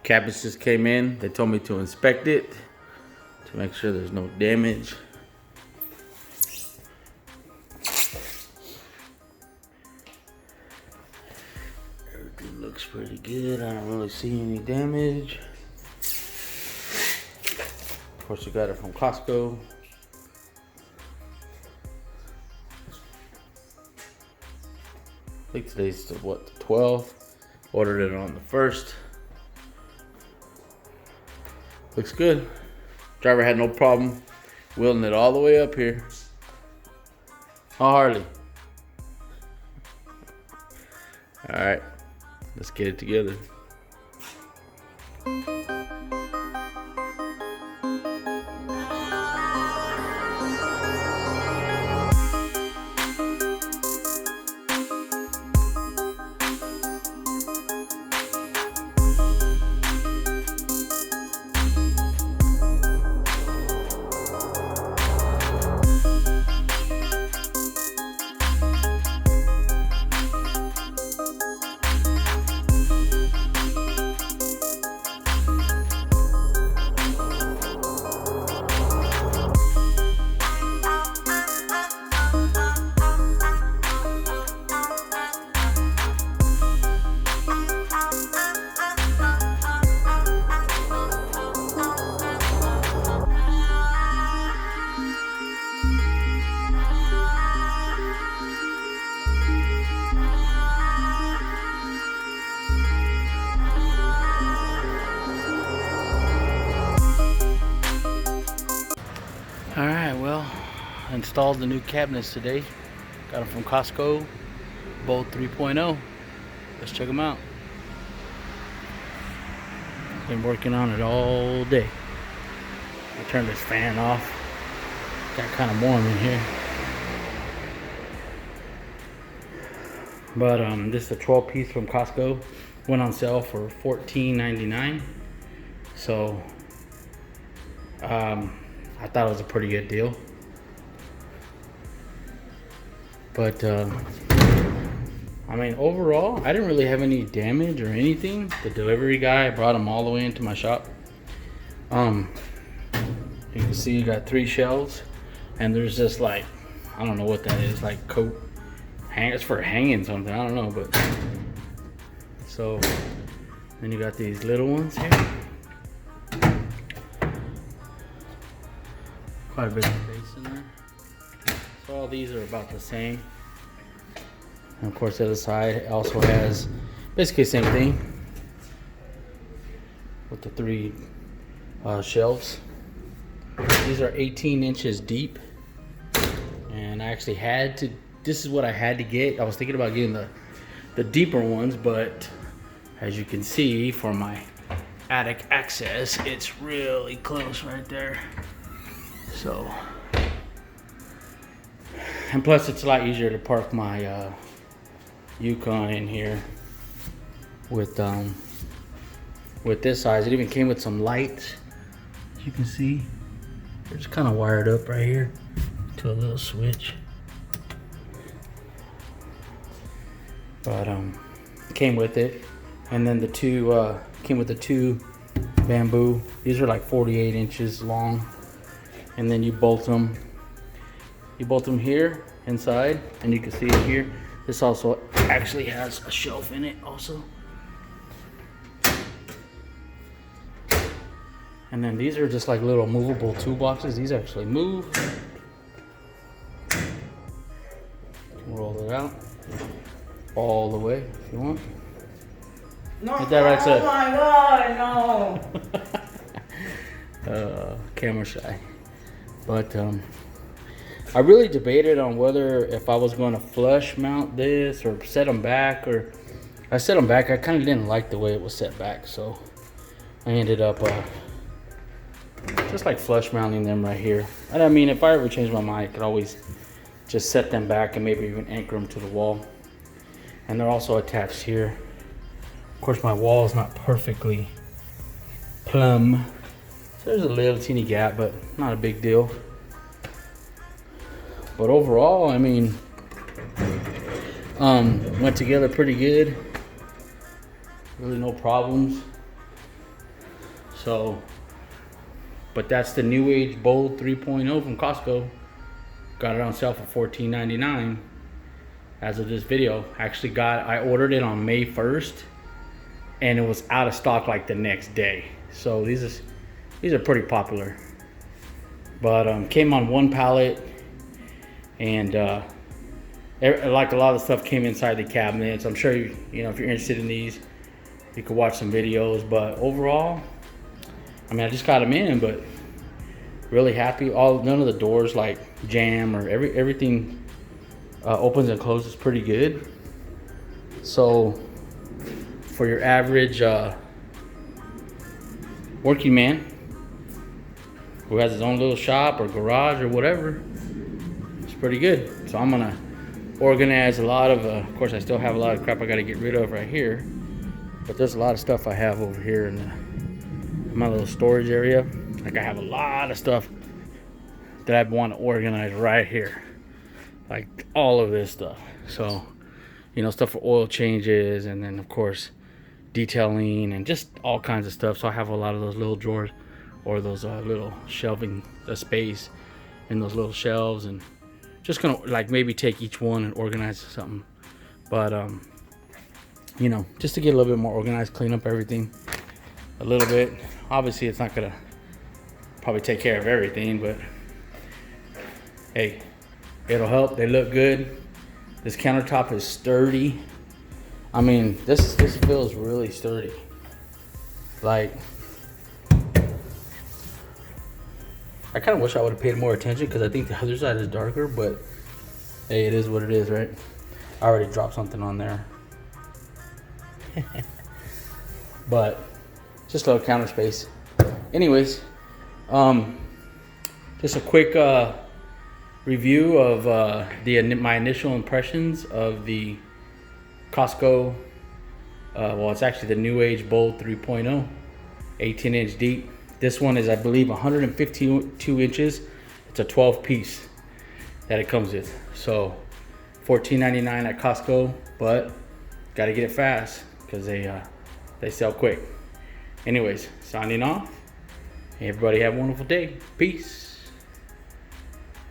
Cabinets just came in. They told me to inspect it to make sure there's no damage. Everything looks pretty good. I don't really see any damage. Of course, we got it from Costco. I think today's what, the 12th. Ordered it on the 1st. Looks good. Driver had no problem wheeling it all the way up here. Oh, Harley. All right, let's get it together. Alright, well, I installed the new cabinets today. Got them from Costco, Bold 3.0. Let's check them out. Been working on it all day. I turned this fan off. Got kind of warm in here. But this is a 12 piece from Costco. Went on sale for $14.99. So I thought it was a pretty good deal. But I mean, overall, I didn't really have any damage or anything. The delivery guy brought them all the way into my shop. You can see you got 3 shelves, and there's just like, I don't know what that is, like coat it's for hanging something, I don't know. But so then you got these little ones here. Quite a bit of space in there. So all these are about the same. And of course the other side also has basically the same thing with the 3 shelves. These are 18 inches deep, and I actually had to, this is what I had to get. I was thinking about getting the deeper ones, but as you can see for my attic access, it's really close right there. So, and plus it's a lot easier to park my Yukon in here with this size. It even came with some lights, as you can see. It's kind of wired up right here to a little switch. But came with it, and then the 2 came with the 2 bamboo. These are like 48 inches long. And then you bolt them here inside, and you can see it here. This also actually has a shelf in it also. And then these are just like little movable toolboxes. These actually move. Roll it out all the way if you want. No, Hit that right side. Oh my God, no. Camera shy. But I really debated on whether if I was going to flush mount this or set them back. Or I set them back. I kind of didn't like the way it was set back, so I ended up just like flush mounting them right here. And I mean, if I ever change my mind, I could always just set them back and maybe even anchor them to the wall. And they're also attached here. Of course, my wall is not perfectly plumb, so there's a little teeny gap, but not a big deal. But overall, I mean, went together pretty good. Really no problems. So, but that's the NewAge Bold 3.0 from Costco. Got it on sale for $14.99 as of this video. Actually I ordered it on May 1st and it was out of stock like the next day. So these are pretty popular. But came on one pallet, and like a lot of the stuff came inside the cabinets. I'm sure you know, if you're interested in these, you could watch some videos. But overall, I mean, I just got them in, but really happy. None of the doors like jam or everything opens and closes pretty good. So for your average working man who has his own little shop or garage or whatever, it's pretty good. So I'm gonna organize a lot of course I still have a lot of crap I gotta get rid of right here, but there's a lot of stuff I have over here in my little storage area. Like I have a lot of stuff that I want to organize right here, like all of this stuff. So, you know, stuff for oil changes, and then of course detailing and just all kinds of stuff. So I have a lot of those little drawers or those little shelving space in those little shelves, and just gonna like maybe take each one and organize something. But you know, just to get a little bit more organized, clean up everything a little bit. Obviously it's not gonna probably take care of everything, but hey, it'll help. They look good. This countertop is sturdy. I mean, this feels really sturdy. Like, I kind of wish I would have paid more attention, because I think the other side is darker, but hey, it is what it is, right? I already dropped something on there. But just a little counter space. Anyways, just a quick review of my initial impressions of the Costco, well, it's actually the NewAge Bold 3.0, 18-inch deep. This one is, I believe, 152 inches. It's a 12 piece that it comes with. So $14.99 at Costco, but gotta get it fast because they sell quick. Anyways, signing off. Everybody have a wonderful day. Peace.